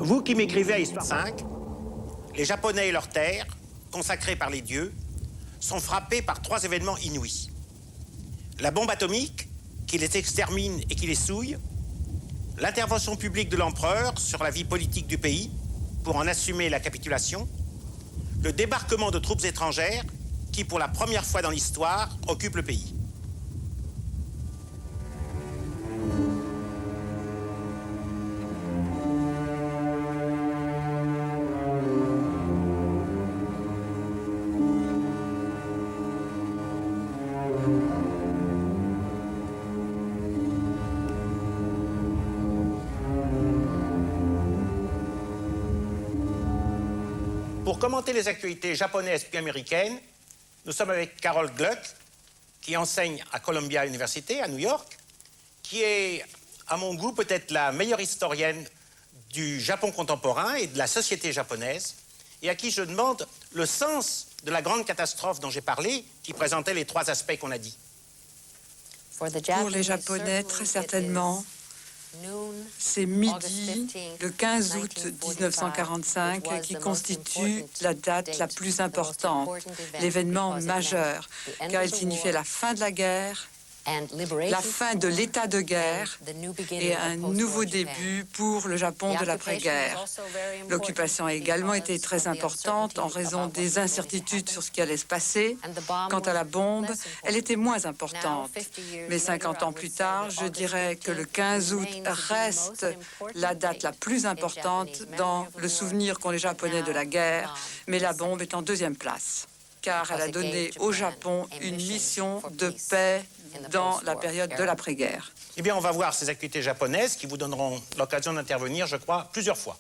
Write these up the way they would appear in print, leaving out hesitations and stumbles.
Vous qui m'écrivez à Histoire 5, les Japonais et leurs terres, consacrées par les dieux, sont frappés par 3 événements inouïs. La bombe atomique, qui les extermine et qui les souille, l'intervention publique de l'empereur sur la vie politique du pays pour en assumer la capitulation, le débarquement de troupes étrangères qui, pour la première fois dans l'histoire, occupent le pays. Pour commenter les actualités japonaises puis américaines, nous sommes avec Carol Gluck, qui enseigne à Columbia University, à New York, qui est, à mon goût, peut-être la meilleure historienne du Japon contemporain et de la société japonaise, et à qui je demande le sens de la grande catastrophe dont j'ai parlé, qui présentait les 3 aspects qu'on a dit. Pour les Japonais, très certainement, c'est midi, le 15 août 1945, qui constitue la date la plus importante, l'événement majeur, car il signifiait la fin de la guerre, la fin de l'état de guerre et un nouveau début pour le Japon de l'après-guerre. L'occupation a également été très importante en raison des incertitudes sur ce qui allait se passer. Quant à la bombe, elle était moins importante. Mais 50 ans plus tard, je dirais que le 15 août reste la date la plus importante dans le souvenir qu'ont les Japonais de la guerre, mais la bombe est en 2e place, car elle a donné au Japon une mission de paix dans la période de l'après-guerre. Eh bien, on va voir ces activités japonaises qui vous donneront l'occasion d'intervenir, je crois, plusieurs fois.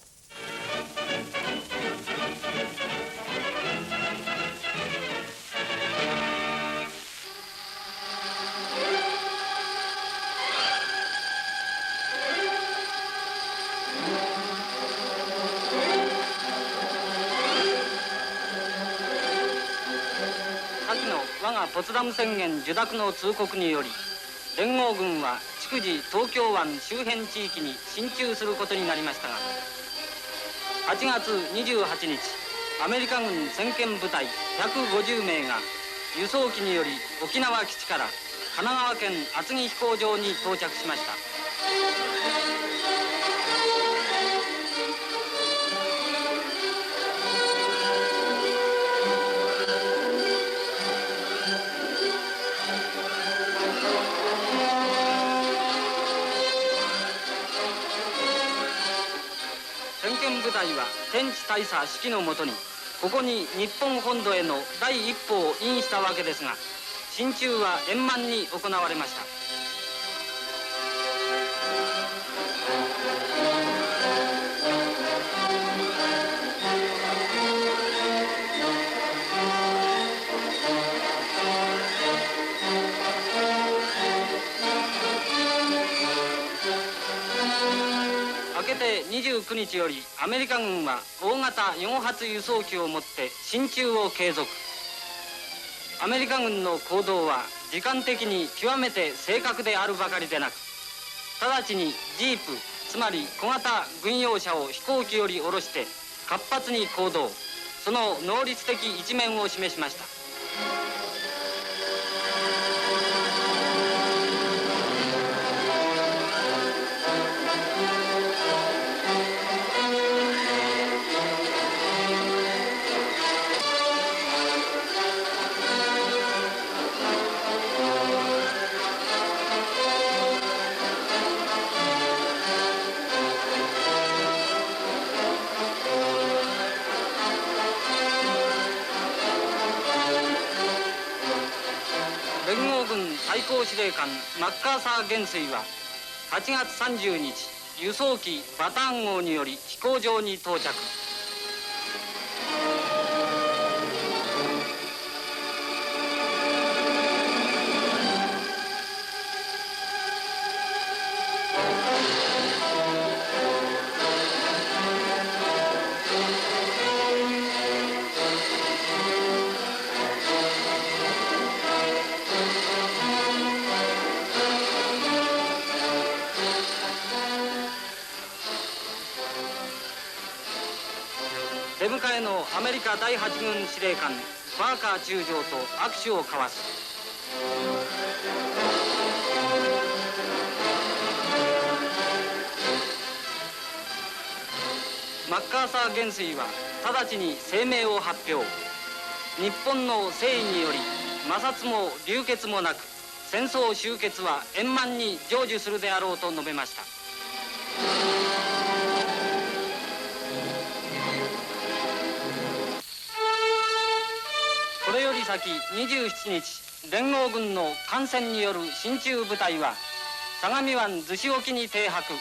出迎えのアメリカ第8軍司令官パーカー中将と握手を交わす。マッカーサー元帥は直ちに声明を発表。日本の誠意により摩擦も流血もなく戦争終結は円満に成就するであろうと述べました。これより先27日連合軍の艦船による進駐部隊は相模湾逗子沖に停泊。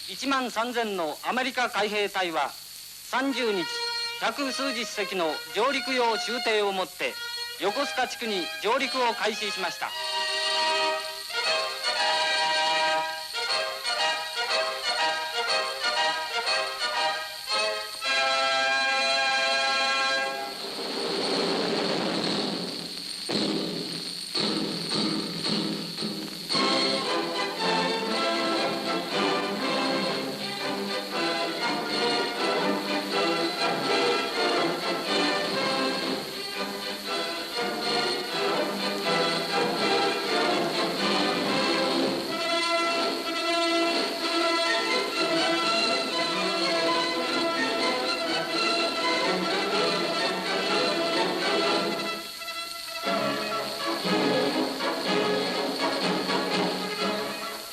1万3000のアメリカ海兵隊は30日百数十隻の上陸用舟艇をもって横須賀地区に上陸を開始しました。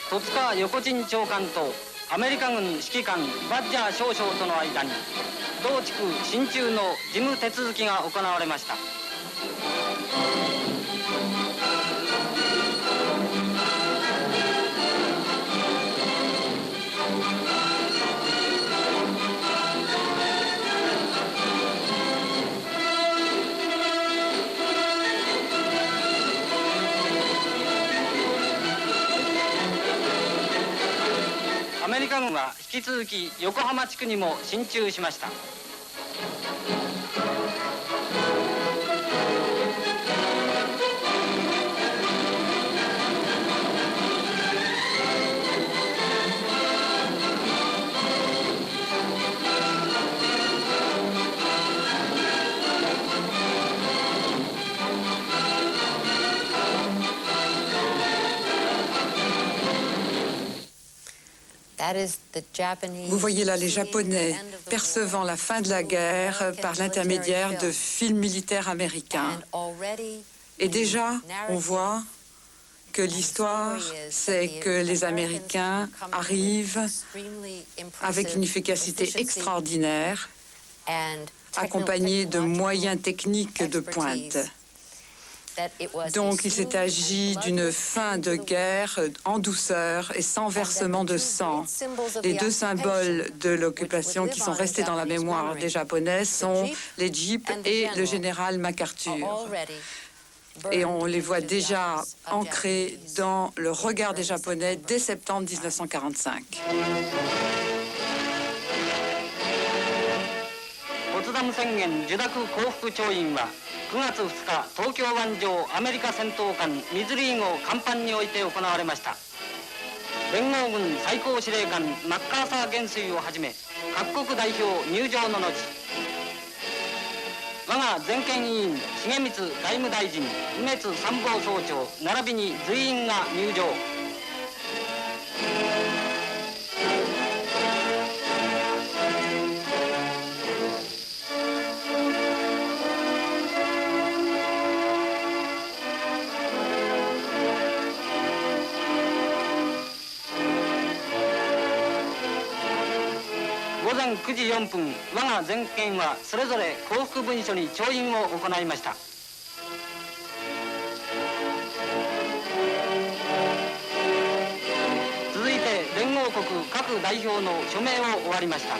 戸塚横鎮長官とアメリカ軍指揮官バッジャー少将との間に同地区進駐の事務手続きが行われました。アメリカ軍は引き続き横浜地区にも進駐しました。Vous voyez là les Japonais percevant la fin de la guerre par l'intermédiaire de films militaires américains. Et déjà, on voit que l'histoire, c'est que les Américains arrivent avec une efficacité extraordinaire, accompagnés de moyens techniques de pointe. Donc, il s'est agi d'une fin de guerre en douceur et sans versement de sang. Les deux symboles de l'occupation qui sont restés dans la mémoire des Japonais sont les jeeps et le général MacArthur. Et on les voit déjà ancrés dans le regard des Japonais dès septembre 1945. 9月2日東京湾上アメリカ戦闘艦ミズリー号甲板において行われました。連合軍最高司令官マッカーサー元帥をはじめ各国代表入場の後、我が全権委員重光外務大臣梅津参謀総長並びに随員が入場。午前9時4分、我が全権はそれぞれ降伏文書に調印を行いました。続いて連合国各代表の署名を終わりました。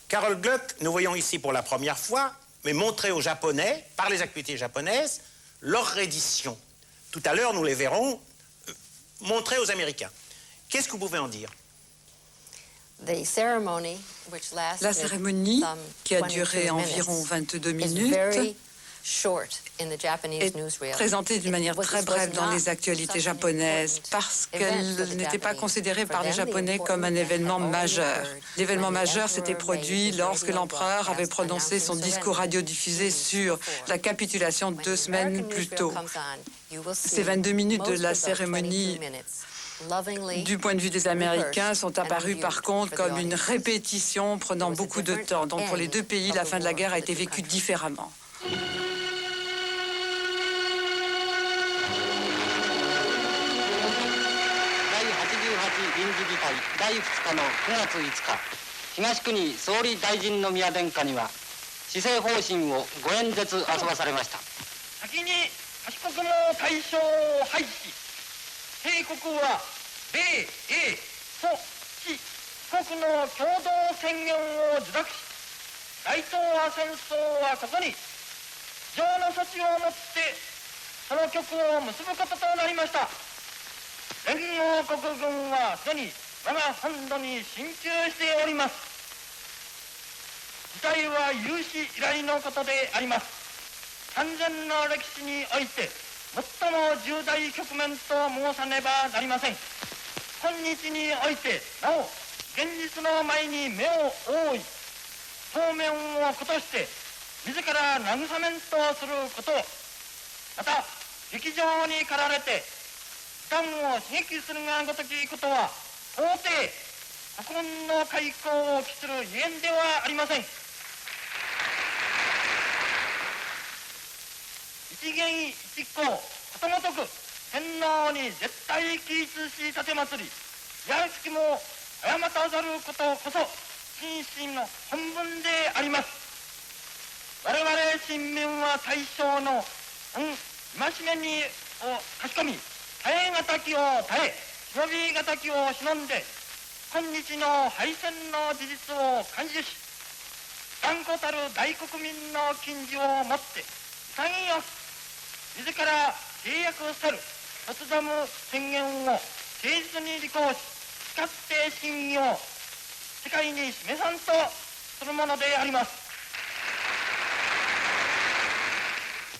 Carol Gluck, nous voyons ici pour la première fois, mais montrer aux Japonais, par les activités japonaises, leur reddition. Tout à l'heure, nous les verrons montrer aux Américains. Qu'est-ce que vous pouvez en dire? La cérémonie, qui a duré environ 22 minutes, est présentée d'une manière très brève dans les actualités japonaises parce qu'elle n'était pas considérée par les Japonais comme un événement majeur. L'événement majeur s'était produit lorsque l'empereur avait prononcé son discours radiodiffusé sur la capitulation 2 semaines plus tôt. Ces 22 minutes de la cérémonie, du point de vue des Américains, sont apparus par contre comme une répétition prenant beaucoup de temps. Donc pour les deux pays, la fin de la guerre a été vécue différemment.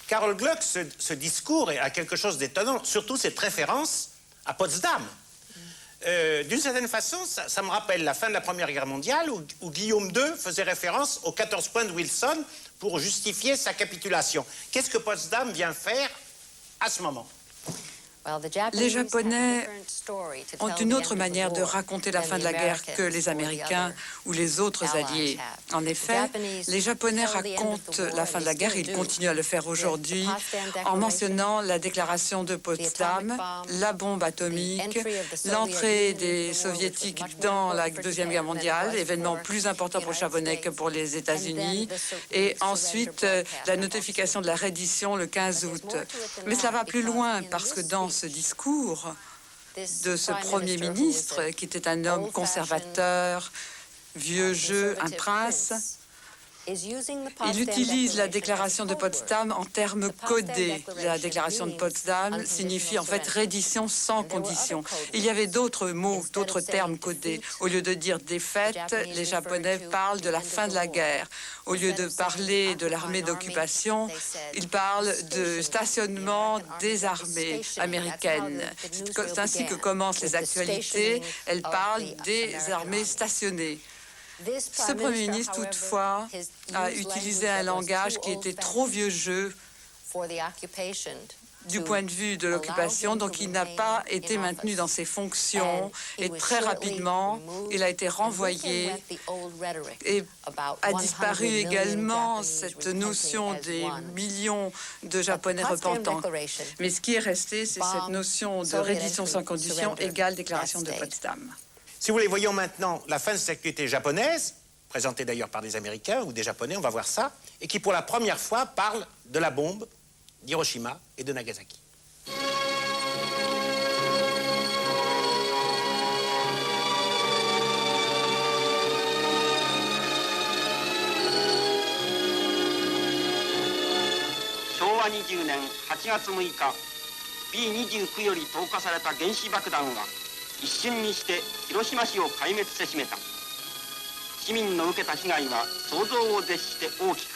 Karl Gluck, ce discours a quelque chose d'étonnant, surtout cette référence à Potsdam. D'une certaine façon, ça me rappelle la fin de la Première Guerre mondiale où Guillaume II faisait référence aux 14 points de Wilson pour justifier sa capitulation. Qu'est-ce que Potsdam vient faire à ce moment? Les Japonais ont une autre manière de raconter la fin de la guerre que les Américains ou les autres alliés. En effet, les Japonais racontent la fin de la guerre, et ils continuent à le faire aujourd'hui, en mentionnant la déclaration de Potsdam, la bombe atomique, l'entrée des Soviétiques dans la Deuxième Guerre mondiale, événement plus important pour les Japonais que pour les États-Unis, et ensuite la notification de la reddition le 15 août. Mais cela va plus loin parce que dans ce discours de ce Premier ministre, qui était un homme conservateur, vieux jeu, un prince, il utilise la déclaration de Potsdam en termes codés. La déclaration de Potsdam signifie en fait reddition sans condition. Il y avait d'autres mots, d'autres termes codés. Au lieu de dire défaite, les Japonais parlent de la fin de la guerre. Au lieu de parler de l'armée d'occupation, ils parlent de stationnement des armées américaines. C'est ainsi que commencent les actualités. Elles parlent des armées stationnées. Ce Premier ministre, toutefois, a utilisé un langage qui était trop vieux jeu du point de vue de l'occupation, donc il n'a pas été maintenu dans ses fonctions et très rapidement, il a été renvoyé et a disparu également cette notion des millions de Japonais repentants. Mais ce qui est resté, c'est cette notion de reddition sans condition égale déclaration de Potsdam. Si vous voulez, voyons maintenant la fin de cette activité japonaise, présentée d'ailleurs par des Américains ou des Japonais, on va voir ça, et qui pour la première fois parle de la bombe d'Hiroshima et de Nagasaki. Showa 20年8月6日 B29 より投下された原子爆弾は一瞬にして広島市を壊滅せしめた。市民の受けた被害は想像を絶して大きく、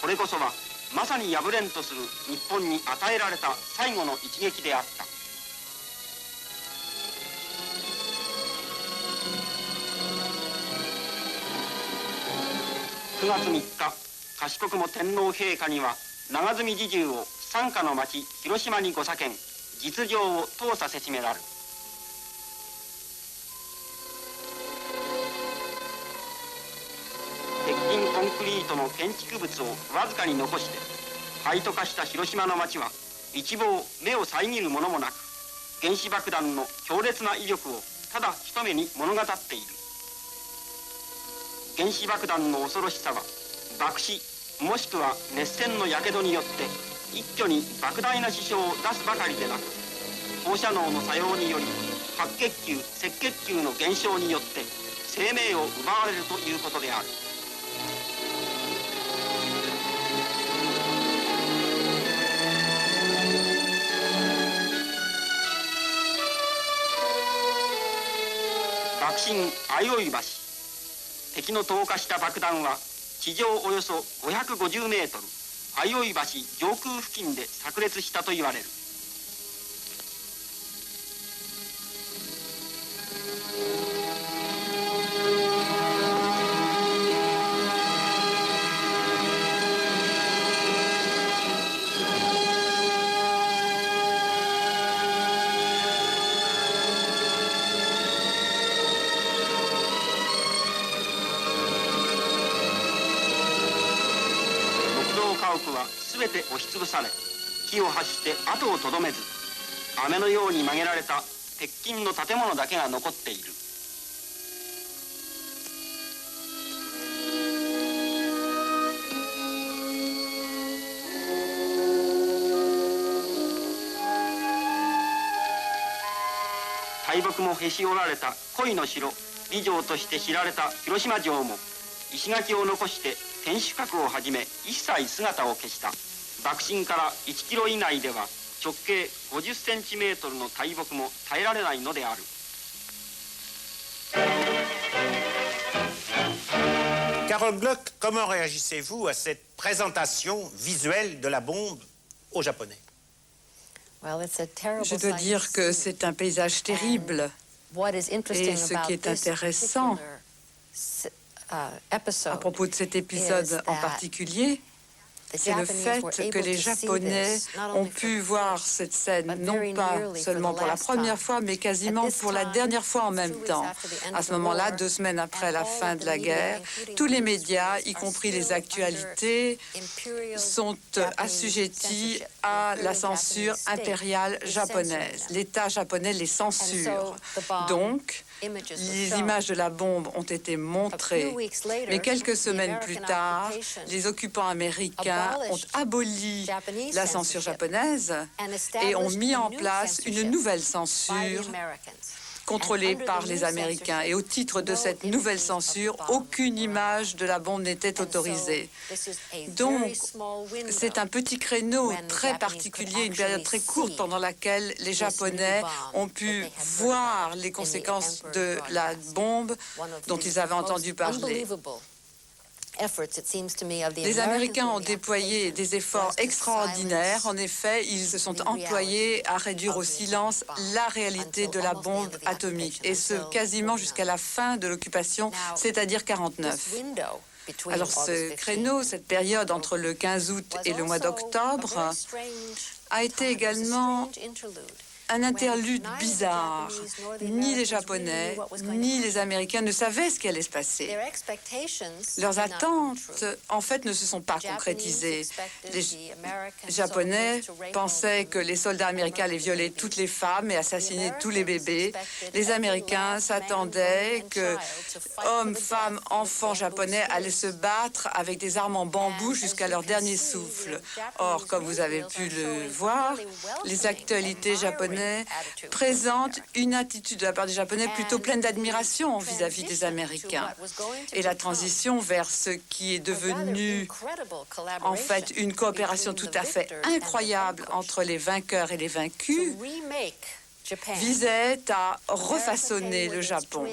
これこそはまさに破れんとする日本に与えられた最後の一撃であった。9月3日、賢くも天皇陛下には長住侍従を傘下の町広島にご左遷、実情を通させしめらる。鉄筋コンクリートの建築物をわずかに残して廃都化した広島の町は一望目を遮るものもなく、原子爆弾の強烈な威力をただ一目に物語っている。原子爆弾の恐ろしさは爆死もしくは熱線のやけどによって一挙に莫大な支障を出すばかりでなく、放射能の作用により白血球赤血球の減少によって生命を奪われるということである。爆心相生橋、敵の投下した爆弾は地上およそ550メートル、相生橋上空付近で炸裂したと言われる。全て押しつぶされ、火を発して後をとどめず、雨のように曲げられた鉄筋の建物だけが残っている。大木もへし折られた恋の城、美城として知られた広島城も石垣を残して天守閣をはじめ一切姿を消した。爆心から1キロ以内では直径50センチメートルの大木も耐えられないのである。Carole Gluck, comment réagissez-vous à cette présentation visuelle de la bombe aux Japonais? Je dois dire que c'est un paysage terrible. Et ce qui est intéressant à propos de cet épisode en particulier, c'est le fait que les Japonais ont pu voir cette scène non pas seulement pour la première fois, mais quasiment pour la dernière fois en même temps. À ce moment-là, 2 semaines après la fin de la guerre, tous les médias, y compris les actualités, sont assujettis à la censure impériale japonaise. L'État japonais les censure. Donc, les images de la bombe ont été montrées, mais quelques semaines plus tard, les occupants américains ont aboli la censure japonaise et ont mis en place une nouvelle censure contrôlée par les Américains. Et au titre de cette nouvelle censure, aucune image de la bombe n'était autorisée. Donc, c'est un petit créneau très particulier, une période très courte pendant laquelle les Japonais ont pu voir les conséquences de la bombe dont ils avaient entendu parler. Les Américains ont déployé des efforts extraordinaires. En effet, ils se sont employés à réduire au silence la réalité de la bombe atomique, et ce, quasiment jusqu'à la fin de l'occupation, c'est-à-dire 1949. Alors ce créneau, cette période entre le 15 août et le mois d'octobre, a été également un interlude bizarre. Ni les Japonais, ni les Américains ne savaient ce qui allait se passer. Leurs attentes, en fait, ne se sont pas concrétisées. Les Japonais pensaient que les soldats américains allaient violer toutes les femmes et assassiner tous les bébés. Les Américains s'attendaient que hommes, femmes, enfants japonais allaient se battre avec des armes en bambou jusqu'à leur dernier souffle. Or, comme vous avez pu le voir, les actualités japonaises présente une attitude de la part des Japonais plutôt pleine d'admiration vis-à-vis des Américains. Et la transition vers ce qui est devenu en fait une coopération tout à fait incroyable entre les vainqueurs et les vaincus visait à refaçonner le Japon.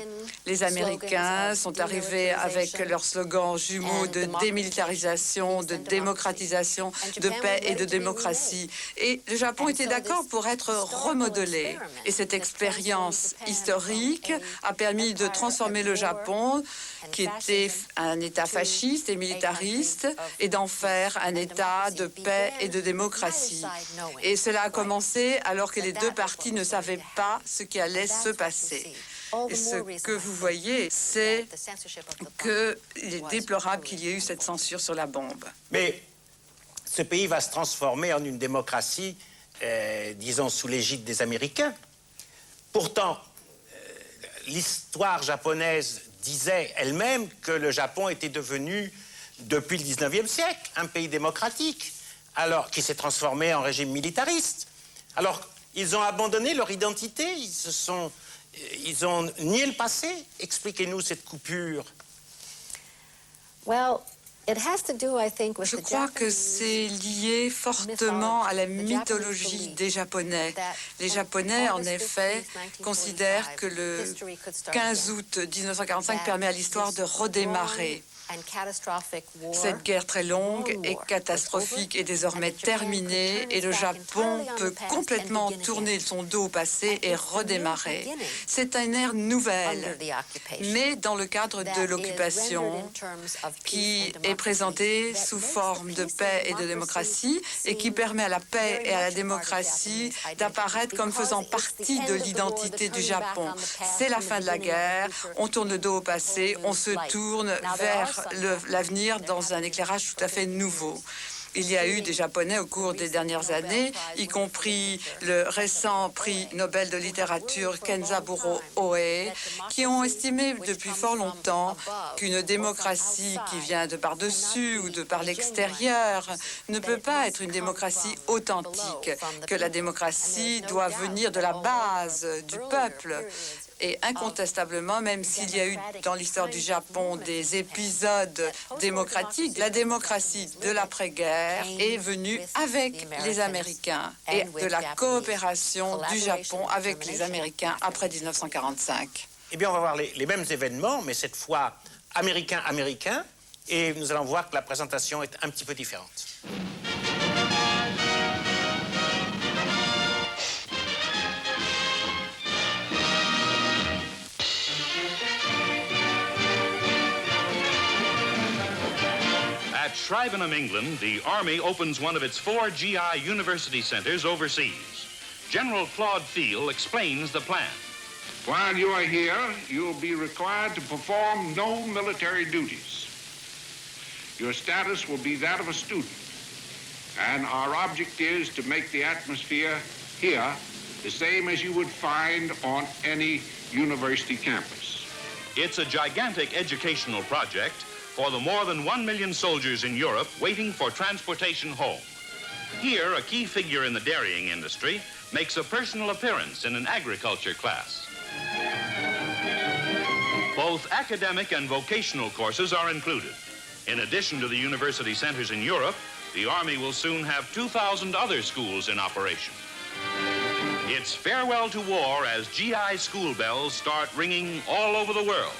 Les Américains sont arrivés avec leur slogan jumeau de démilitarisation, de démocratisation, de paix et de démocratie. Et le Japon était d'accord pour être remodelé. Et cette expérience historique a permis de transformer le Japon, qui était un État fasciste et militariste, et d'en faire un État de paix et de démocratie. Et cela a commencé alors que les deux parties ne savaient pas ce qui allait se passer. Et ce que vous voyez, c'est qu'il est déplorable qu'il y ait eu cette censure sur la bombe. Mais ce pays va se transformer en une démocratie, disons, sous l'égide des Américains. Pourtant, l'histoire japonaise disait elle-même que le Japon était devenu, depuis le 19e siècle, un pays démocratique, alors qui s'est transformé en régime militariste. Alors, ils ont abandonné leur identité, ils ont nié le passé. Expliquez-nous cette coupure. Je crois que c'est lié fortement à la mythologie des Japonais. Les Japonais, en effet, considèrent que le 15 août 1945 permet à l'histoire de redémarrer. Cette guerre très longue et catastrophique est désormais terminée et le Japon peut complètement tourner son dos au passé et redémarrer. C'est une ère nouvelle, mais dans le cadre de l'occupation qui est présentée sous forme de paix et de démocratie et qui permet à la paix et à la démocratie d'apparaître comme faisant partie de l'identité du Japon. C'est la fin de la guerre, on tourne le dos au passé, on se tourne vers l'avenir dans un éclairage tout à fait nouveau. Il y a eu des Japonais au cours des dernières années, y compris le récent prix Nobel de littérature Kenzaburo Oe, qui ont estimé depuis fort longtemps qu'une démocratie qui vient de par-dessus ou de par l'extérieur ne peut pas être une démocratie authentique, que la démocratie doit venir de la base, du peuple. Et incontestablement, même s'il y a eu dans l'histoire du Japon des épisodes démocratiques, la démocratie de l'après-guerre est venue avec les Américains et de la coopération du Japon avec les Américains après 1945. Eh bien, on va voir les mêmes événements, mais cette fois américains, et nous allons voir que la présentation est un petit peu différente. At Shrivenham, England, the Army opens one of its 4 GI university centers overseas. General Claude Thiel explains the plan. While you are here, you'll be required to perform no military duties. Your status will be that of a student, and our object is to make the atmosphere here the same as you would find on any university campus. It's a gigantic educational project for the more than 1 million soldiers in Europe waiting for transportation home. Here, a key figure in the dairying industry makes a personal appearance in an agriculture class. Both academic and vocational courses are included. In addition to the university centers in Europe, the Army will soon have 2,000 other schools in operation. It's farewell to war as GI school bells start ringing all over the world.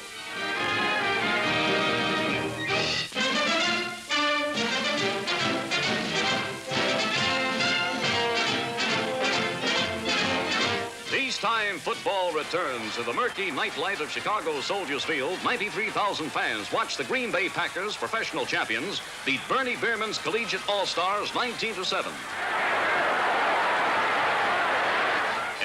Peacetime football returns to the murky nightlight of Chicago Soldiers Field. 93,000 fans watch the Green Bay Packers, professional champions, beat Bernie Bierman's Collegiate All-Stars 19-7.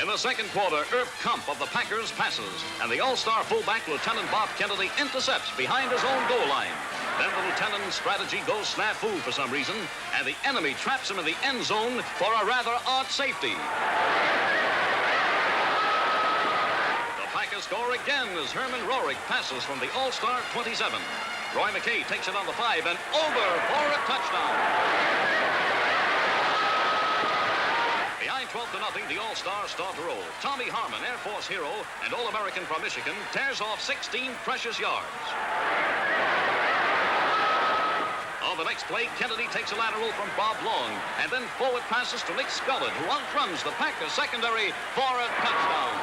In the second quarter, Irv Kump of the Packers passes, and the All-Star fullback Lieutenant Bob Kennedy intercepts behind his own goal line. Then the lieutenant's strategy goes snafu for some reason, and the enemy traps him in the end zone for a rather odd safety. Score again as Herman Rorick passes from the All-Star 27. Roy McKay takes it on the 5 and over for a touchdown. Behind 12-0, the All-Stars start to roll. Tommy Harmon, Air Force hero and All-American from Michigan, tears off 16 precious yards. A the next play, Kennedy takes a lateral from Bob Long, and then forward passes to Nick Scullin, who outruns the Packers secondary for a touchdown.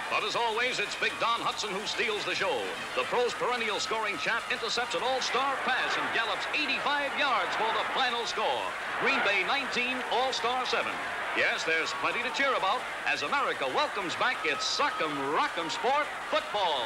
But as always, it's Big Don Hudson who steals the show. The Pros' perennial scoring champ intercepts an all-star pass and gallops 85 yards for the final score. Green Bay 19, All-Star 7. Yes, there's plenty to cheer about as America welcomes back its sock'em rock'em sport, football.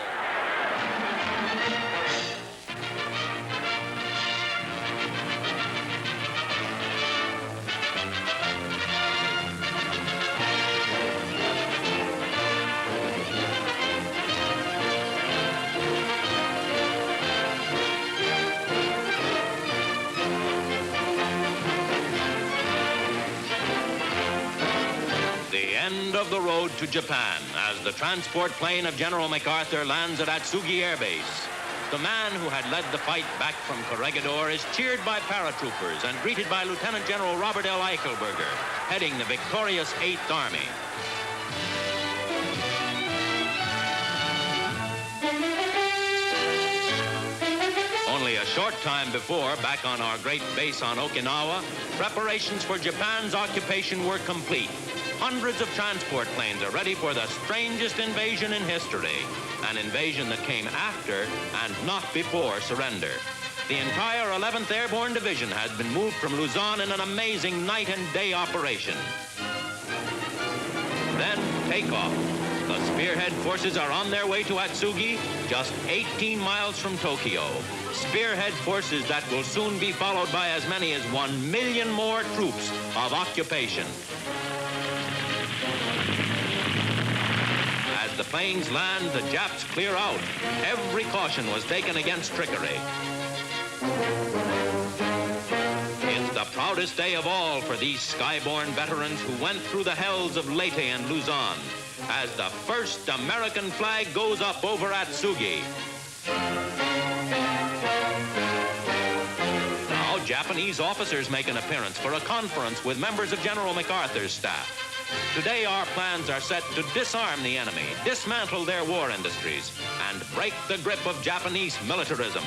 End of the road to Japan as the transport plane of General MacArthur lands at Atsugi Air Base. The man who had led the fight back from Corregidor is cheered by paratroopers and greeted by Lieutenant General Robert L. Eichelberger, heading the victorious 8th Army. Only a short time before, back on our great base on Okinawa, preparations for Japan's occupation were complete. Hundreds of transport planes are ready for the strangest invasion in history, an invasion that came after and not before surrender. The entire 11th Airborne Division has been moved from Luzon in an amazing night and day operation. Then takeoff. The Spearhead forces are on their way to Atsugi, just 18 miles from Tokyo. Spearhead forces that will soon be followed by as many as 1 million more troops of occupation. As the planes land, the Japs clear out. Every caution was taken against trickery. It's the proudest day of all for these skyborne veterans who went through the hells of Leyte and Luzon, as the first American flag goes up over Atsugi. Now, Japanese officers make an appearance for a conference with members of General MacArthur's staff. Today, our plans are set to disarm the enemy, dismantle their war industries, and break the grip of Japanese militarism.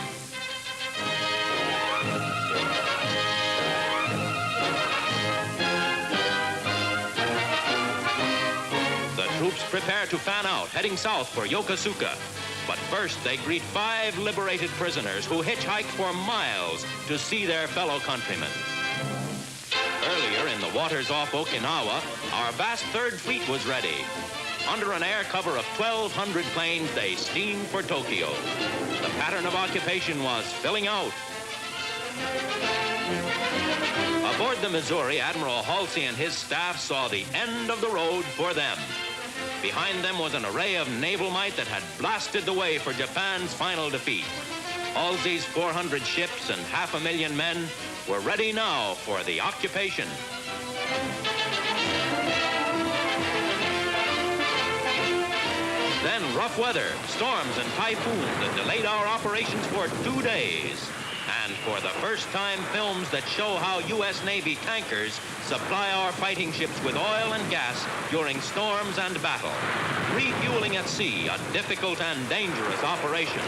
The troops prepare to fan out, heading south for Yokosuka. But first, they greet 5 liberated prisoners who hitchhike for miles to see their fellow countrymen. Earlier, in the waters off Okinawa, our vast 3rd Fleet was ready. Under an air cover of 1,200 planes, they steamed for Tokyo. The pattern of occupation was filling out. Aboard the Missouri, Admiral Halsey and his staff saw the end of the road for them. Behind them was an array of naval might that had blasted the way for Japan's final defeat. Halsey's 400 ships and 500,000 men were ready now for the occupation. Then rough weather, storms and typhoons that delayed our operations for 2 days. And for the first time, films that show how U.S. Navy tankers supply our fighting ships with oil and gas during storms and battle. Refueling at sea, a difficult and dangerous operation.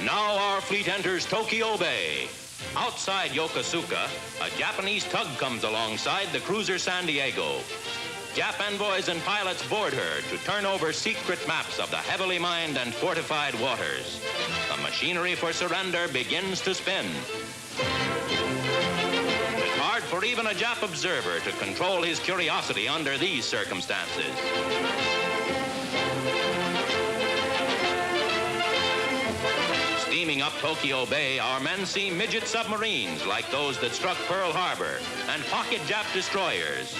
Now our fleet enters Tokyo Bay. Outside Yokosuka, a Japanese tug comes alongside the cruiser San Diego. Jap envoys and pilots board her to turn over secret maps of the heavily mined and fortified waters. The machinery for surrender begins to spin. It's hard for even a Jap observer to control his curiosity under these circumstances. Steaming up Tokyo Bay, our men see midget submarines like those that struck Pearl Harbor and pocket Jap destroyers.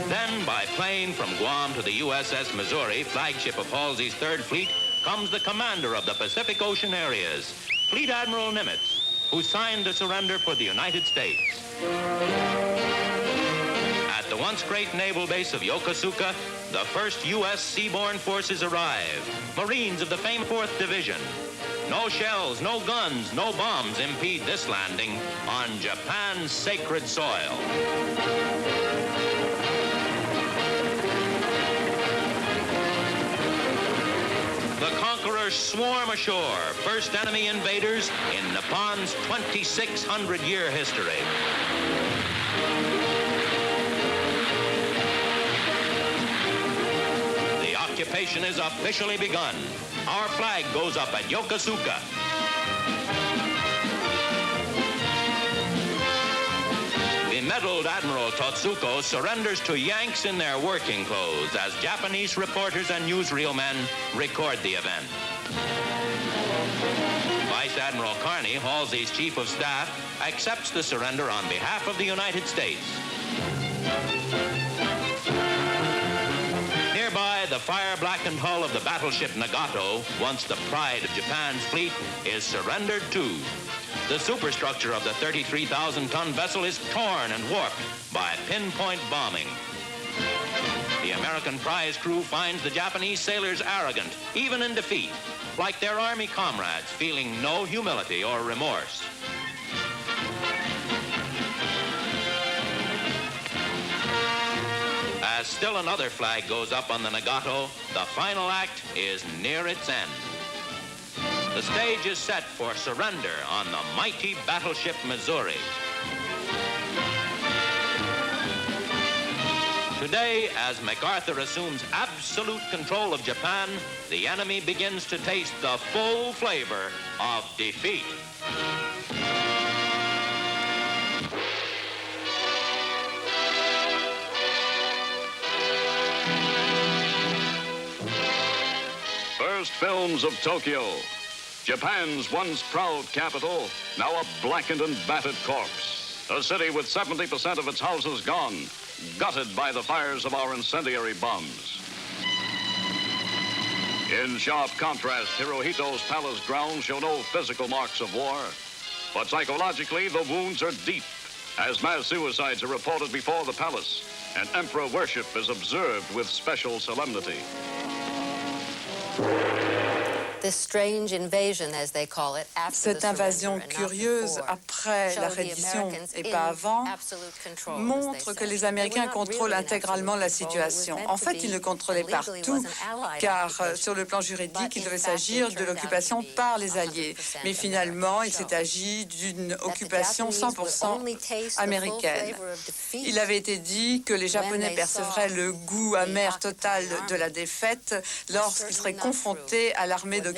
Then, by plane from Guam to the USS Missouri, flagship of Halsey's 3rd Fleet, comes the commander of the Pacific Ocean areas, Fleet Admiral Nimitz, who signed the surrender for the United States. At the once great naval base of Yokosuka, the first U.S. seaborne forces arrive, Marines of the famed 4th Division. No shells, no guns, no bombs impede this landing on Japan's sacred soil. The conquerors swarm ashore, first enemy invaders in Nippon's 2,600-year history. The occupation is officially begun. Our flag goes up at Yokosuka. Medaled Admiral Totsuko surrenders to Yanks in their working clothes as Japanese reporters and newsreel men record the event. Vice Admiral Carney, Halsey's chief of staff, accepts the surrender on behalf of the United States. Nearby, the fire-blackened hull of the battleship Nagato, once the pride of Japan's fleet, is surrendered too. The superstructure of the 33,000-ton vessel is torn and warped by pinpoint bombing. The American prize crew finds the Japanese sailors arrogant, even in defeat, like their army comrades, feeling no humility or remorse. As still another flag goes up on the Nagato, the final act is near its end. The stage is set for surrender on the mighty battleship Missouri. Today, as MacArthur assumes absolute control of Japan, the enemy begins to taste the full flavor of defeat. First films of Tokyo. Japan's once proud capital, now a blackened and battered corpse. A city with 70% of its houses gone, gutted by the fires of our incendiary bombs. In sharp contrast, Hirohito's palace grounds show no physical marks of war, but psychologically the wounds are deep, as mass suicides are reported before the palace, and emperor worship is observed with special solemnity. Cette invasion curieuse après la reddition et pas avant montre que les Américains contrôlent intégralement la situation. En fait, ils ne contrôlaient pas tout, car sur le plan juridique, il devait s'agir de l'occupation par les Alliés. Mais finalement, il s'est agi d'une occupation 100% américaine. Il avait été dit que les Japonais percevraient le goût amer total de la défaite lorsqu'ils seraient confrontés à l'armée d'occupation.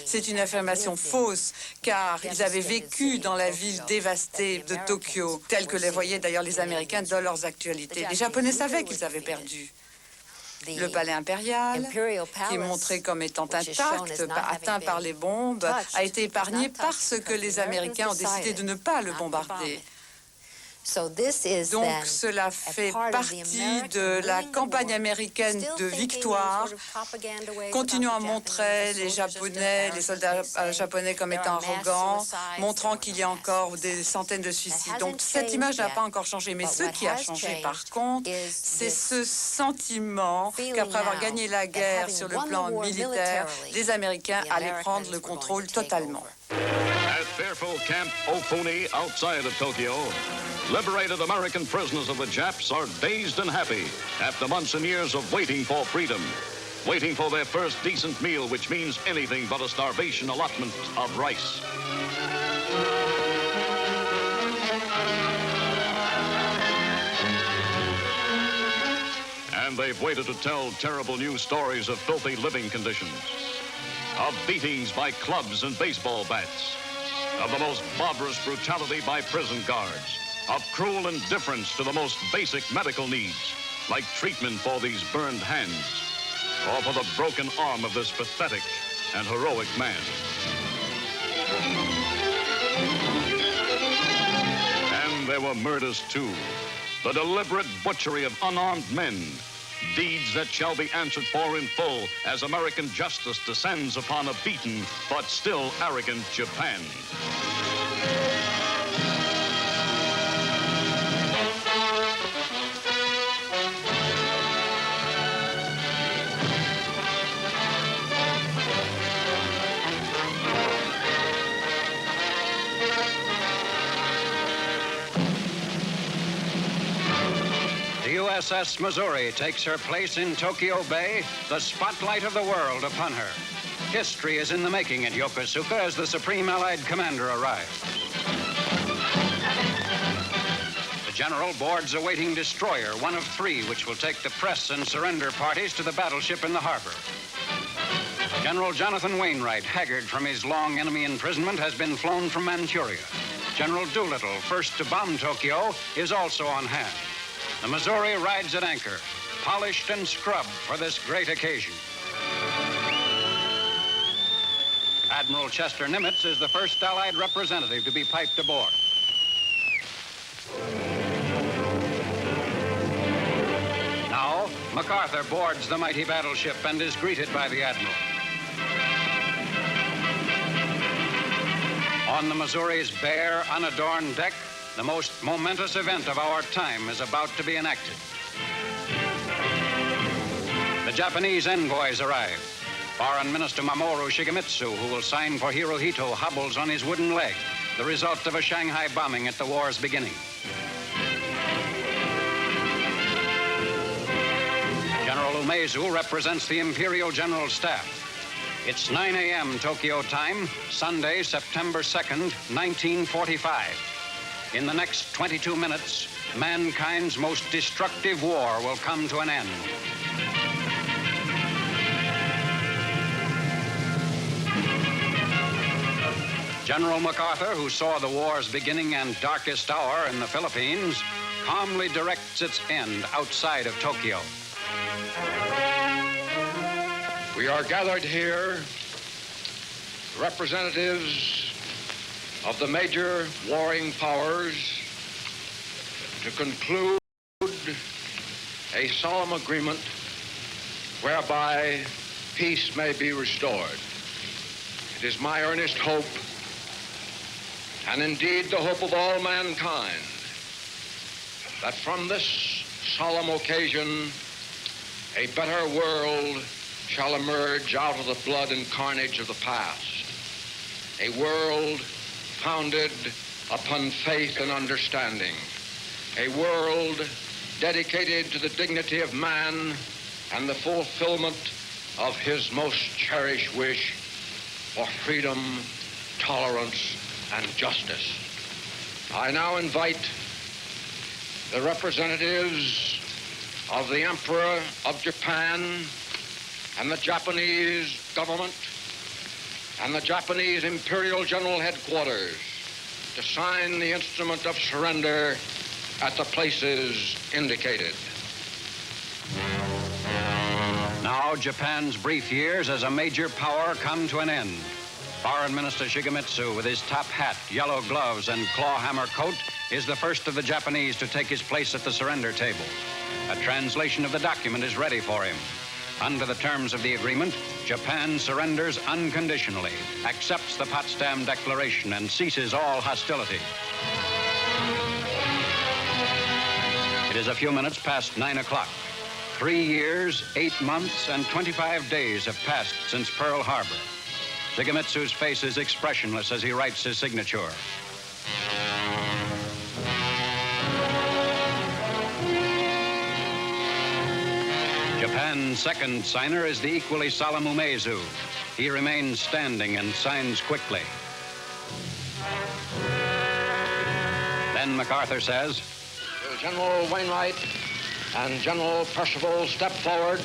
C'est une affirmation fausse, car ils avaient vécu dans la ville dévastée de Tokyo, telle que les voyaient d'ailleurs les Américains dans leurs actualités. Les Japonais savaient qu'ils avaient perdu. Le palais impérial, qui est montré comme étant intact, atteint par les bombes, a été épargné parce que les Américains ont décidé de ne pas le bombarder. Donc cela fait partie de la campagne américaine de victoire, continuant à montrer les Japonais, les soldats japonais comme étant arrogants, montrant qu'il y a encore des centaines de suicides. Donc cette image n'a pas encore changé, mais ce qui a changé par contre, c'est ce sentiment qu'après avoir gagné la guerre sur le plan militaire, les Américains allaient prendre le contrôle totalement. At fearful Camp Ofuni outside of Tokyo, liberated American prisoners of the Japs are dazed and happy after months and years of waiting for freedom, waiting for their first decent meal, which means anything but a starvation allotment of rice. And they've waited to tell terrible news stories of filthy living conditions, of beatings by clubs and baseball bats, of the most barbarous brutality by prison guards, of cruel indifference to the most basic medical needs, like treatment for these burned hands, or for the broken arm of this pathetic and heroic man. And there were murders too, the deliberate butchery of unarmed men, deeds that shall be answered for in full as American justice descends upon a beaten but still arrogant Japan. USS Missouri takes her place in Tokyo Bay, the spotlight of the world upon her. History is in the making at Yokosuka as the Supreme Allied Commander arrives. The General boards a waiting destroyer, one of 3, which will take the press and surrender parties to the battleship in the harbor. General Jonathan Wainwright, haggard from his long enemy imprisonment, has been flown from Manchuria. General Doolittle, first to bomb Tokyo, is also on hand. The Missouri rides at anchor, polished and scrubbed for this great occasion. Admiral Chester Nimitz is the first Allied representative to be piped aboard. Now, MacArthur boards the mighty battleship and is greeted by the Admiral. On the Missouri's bare, unadorned deck, the most momentous event of our time is about to be enacted. The Japanese envoys arrive. Foreign Minister Mamoru Shigemitsu, who will sign for Hirohito, hobbles on his wooden leg, the result of a Shanghai bombing at the war's beginning. General Umezu represents the Imperial General Staff. It's 9 a.m. Tokyo time, Sunday, September 2nd, 1945. In the next 22 minutes, mankind's most destructive war will come to an end. General MacArthur, who saw the war's beginning and darkest hour in the Philippines, calmly directs its end outside of Tokyo. We are gathered here, representatives of the major warring powers, to conclude a solemn agreement whereby peace may be restored. It is my earnest hope, and indeed the hope of all mankind, that from this solemn occasion a better world shall emerge out of the blood and carnage of the past. A world founded upon faith and understanding. A world dedicated to the dignity of man and the fulfillment of his most cherished wish for freedom, tolerance, and justice. I now invite the representatives of the Emperor of Japan and the Japanese government and the Japanese Imperial General Headquarters to sign the instrument of surrender at the places indicated. Now, Japan's brief years as a major power come to an end. Foreign Minister Shigemitsu, with his top hat, yellow gloves, and claw hammer coat, is the first of the Japanese to take his place at the surrender table. A translation of the document is ready for him. Under the terms of the agreement, Japan surrenders unconditionally, accepts the Potsdam Declaration, and ceases all hostility. It is a few minutes past 9 o'clock. 3 years, 8 months, and 25 days have passed since Pearl Harbor. Shigemitsu's face is expressionless as he writes his signature. Japan's second signer is the equally solemn Umezu. He remains standing and signs quickly. Then MacArthur says, Will General Wainwright and General Percival step forward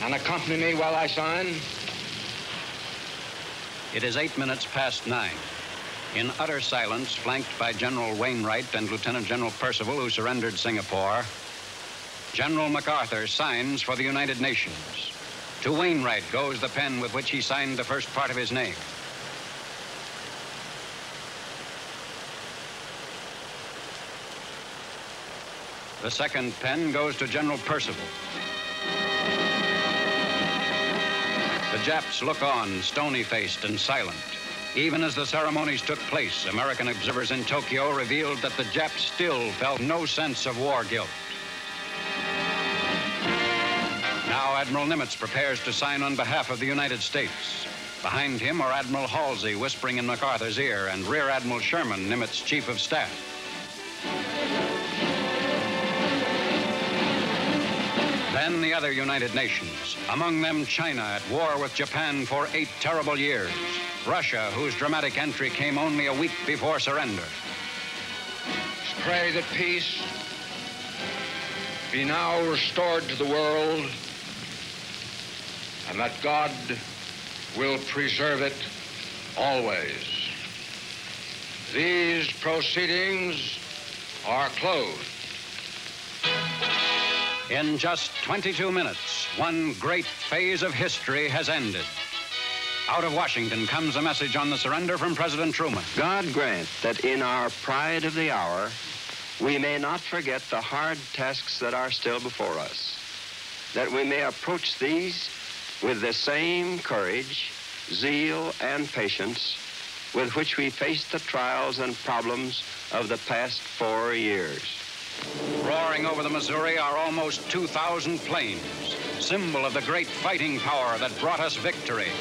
and accompany me while I sign? It is 8 minutes past 9. In utter silence, flanked by General Wainwright and Lieutenant General Percival, who surrendered Singapore, General MacArthur signs for the United Nations. To Wainwright goes the pen with which he signed the first part of his name. The second pen goes to General Percival. The Japs look on, stony-faced and silent. Even as the ceremonies took place, American observers in Tokyo revealed that the Japs still felt no sense of war guilt. Now Admiral Nimitz prepares to sign on behalf of the United States. Behind him are Admiral Halsey whispering in MacArthur's ear and Rear Admiral Sherman, Nimitz's chief of staff. Then the other United Nations, among them China at war with Japan for 8 terrible years. Russia, whose dramatic entry came only a week before surrender. Let's pray that peace be now restored to the world and that God will preserve it always. These proceedings are closed. In just 22 minutes, one great phase of history has ended. Out of Washington comes a message on the surrender from President Truman. God grant that in our pride of the hour, we may not forget the hard tasks that are still before us, that we may approach these with the same courage, zeal, and patience with which we faced the trials and problems of the past 4 years. Roaring over the Missouri are almost 2,000 planes, symbol of the great fighting power that brought us victory.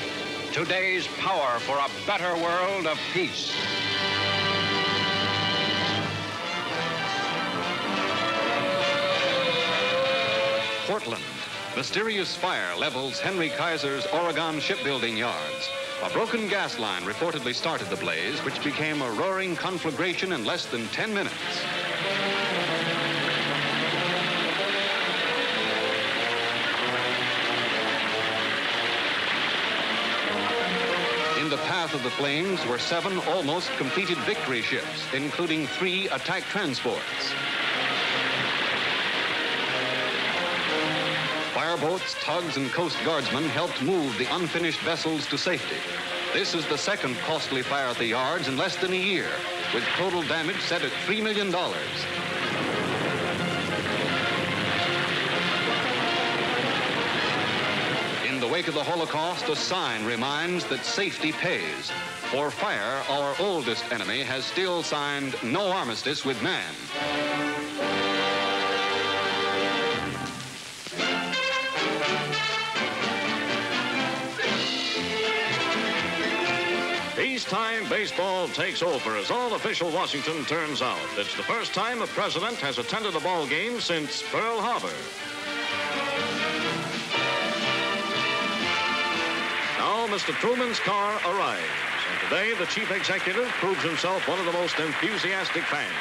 Today's power for a better world of peace. Portland. Mysterious fire levels Henry Kaiser's Oregon shipbuilding yards. A broken gas line reportedly started the blaze, which became a roaring conflagration in less than 10 minutes. In the path of the flames were 7 almost completed Victory ships, including 3 attack transports. Fireboats, tugs, and Coast Guardsmen helped move the unfinished vessels to safety. This is the second costly fire at the yards in less than a year, with total damage set at $3 million. In the wake of the Holocaust, a sign reminds that safety pays. For fire, our oldest enemy has still signed no armistice with man. Peacetime baseball takes over as all official Washington turns out. It's the first time a president has attended a ball game since Pearl Harbor. Now Mr. Truman's car arrives, and today the chief executive proves himself one of the most enthusiastic fans.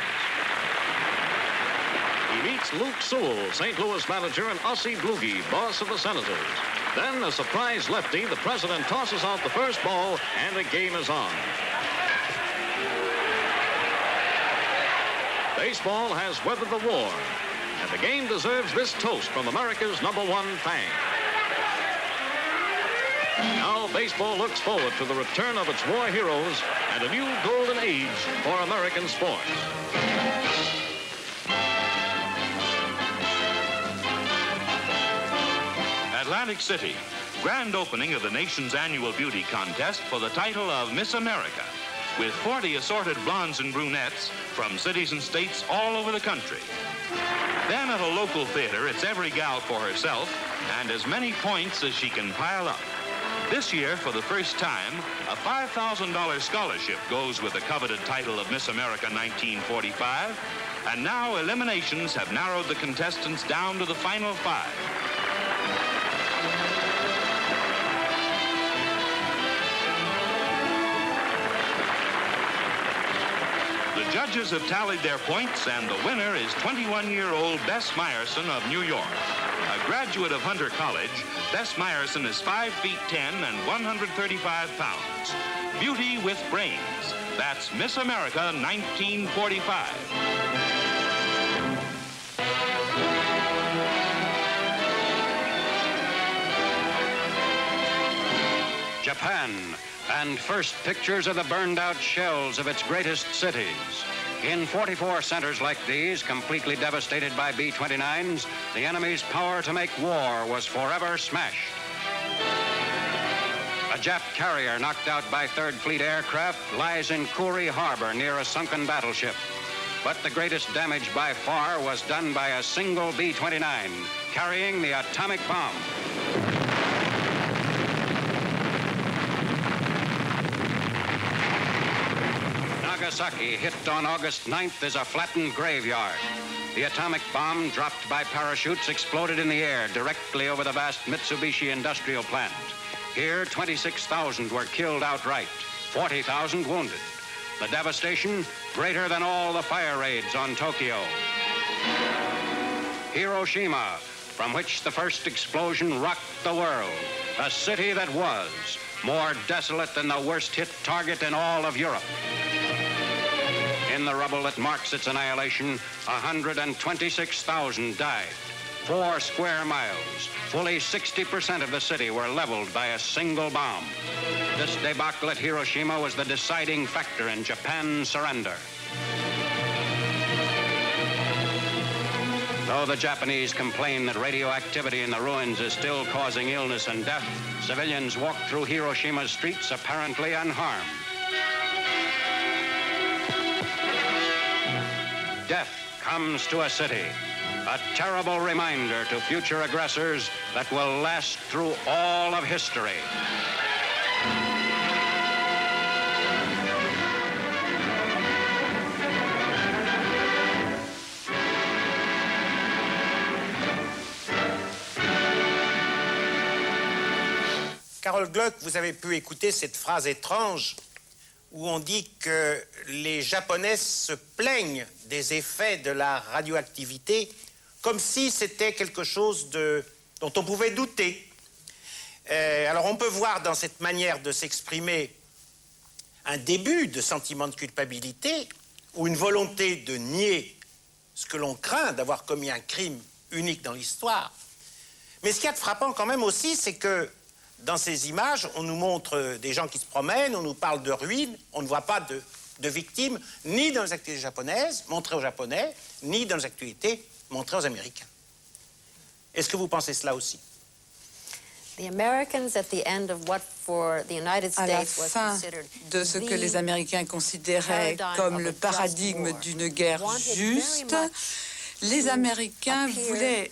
He meets Luke Sewell, St. Louis manager, and Ossie Bluege, boss of the Senators. Then, a surprise lefty, the president tosses out the first ball, and the game is on. Baseball has weathered the war, and the game deserves this toast from America's #1 fan. Now, baseball looks forward to the return of its war heroes and a new golden age for American sports. Atlantic City, grand opening of the nation's annual beauty contest for the title of Miss America, with 40 assorted blondes and brunettes from cities and states all over the country. Then at a local theater, it's every gal for herself and as many points as she can pile up. This year, for the first time, a $5,000 scholarship goes with the coveted title of Miss America 1945, and now eliminations have narrowed the contestants down to the final 5. The judges have tallied their points, and the winner is 21-year-old Bess Meyerson of New York. A graduate of Hunter College, Bess Meyerson is 5 feet 10 and 135 pounds. Beauty with brains. That's Miss America 1945. Japan, and first pictures of the burned-out shells of its greatest cities. In 44 centers like these, completely devastated by B-29s, the enemy's power to make war was forever smashed. A Jap carrier knocked out by Third Fleet aircraft lies in Kuri Harbor near a sunken battleship. But the greatest damage by far was done by a single B-29 carrying the atomic bomb. Nagasaki, hit on August 9th, is a flattened graveyard. The atomic bomb dropped by parachutes exploded in the air directly over the vast Mitsubishi industrial plant. Here, 26,000 were killed outright, 40,000 wounded. The devastation greater than all the fire raids on Tokyo. Hiroshima, from which the first explosion rocked the world, a city that was more desolate than the worst hit target in all of Europe. In the rubble that marks its annihilation, 126,000 died. 4 square miles, fully 60% of the city were leveled by a single bomb. This debacle at Hiroshima was the deciding factor in Japan's surrender. Though the Japanese complain that radioactivity in the ruins is still causing illness and death, civilians walk through Hiroshima's streets apparently unharmed. Death comes to a city, a terrible reminder to future aggressors that will last through all of history. Carol Gluck, vous avez pu écouter cette phrase étrange où on dit que les Japonais se plaignent des effets de la radioactivité comme si c'était quelque chose dont on pouvait douter. Alors on peut voir dans cette manière de s'exprimer un début de sentiment de culpabilité ou une volonté de nier ce que l'on craint d'avoir commis un crime unique dans l'histoire. Mais ce qu'il y a de frappant quand même aussi, c'est que dans ces images, on nous montre des gens qui se promènent, on nous parle de ruines, on ne voit pas de victimes, ni dans les actualités japonaises, montrées aux Japonais, ni dans les actualités montrées aux Américains. Est-ce que vous pensez cela aussi? À la fin de ce que les Américains considéraient comme le paradigme d'une guerre juste, les Américains voulaient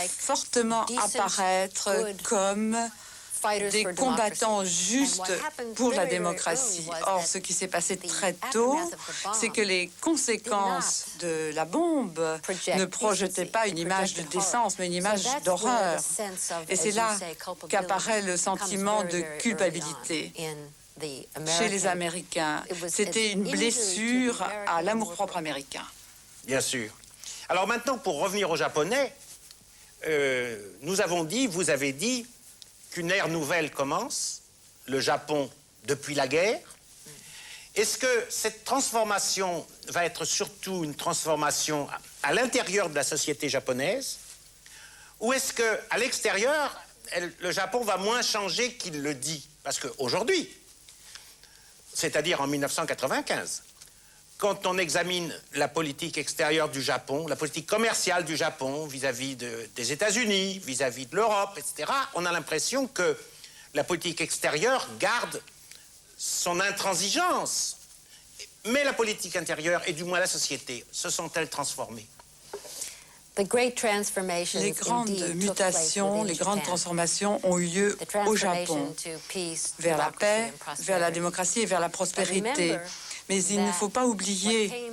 fortement apparaître comme des combattants justes pour la démocratie. Or, ce qui s'est passé très tôt, c'est que les conséquences de la bombe ne projetaient pas une image de décence, mais une image d'horreur. Et c'est là qu'apparaît le sentiment de culpabilité chez les Américains. C'était une blessure à l'amour-propre américain. Bien sûr. Alors maintenant, pour revenir aux Japonais, nous avons dit, vous avez dit, qu'une ère nouvelle commence, le Japon depuis la guerre. Est-ce que cette transformation va être surtout une transformation à l'intérieur de la société japonaise, ou est-ce qu'à l'extérieur, le Japon va moins changer qu'il le dit? Parce qu'aujourd'hui, c'est-à-dire en 1995, quand on examine la politique extérieure du Japon, la politique commerciale du Japon vis-à-vis des États-Unis, vis-à-vis de l'Europe, etc., on a l'impression que la politique extérieure garde son intransigeance. Mais la politique intérieure, et du moins la société, se sont-elles transformées? Les grandes mutations, les grandes transformations ont eu lieu au Japon, vers la paix, vers la démocratie et vers la prospérité. Mais il ne faut pas oublier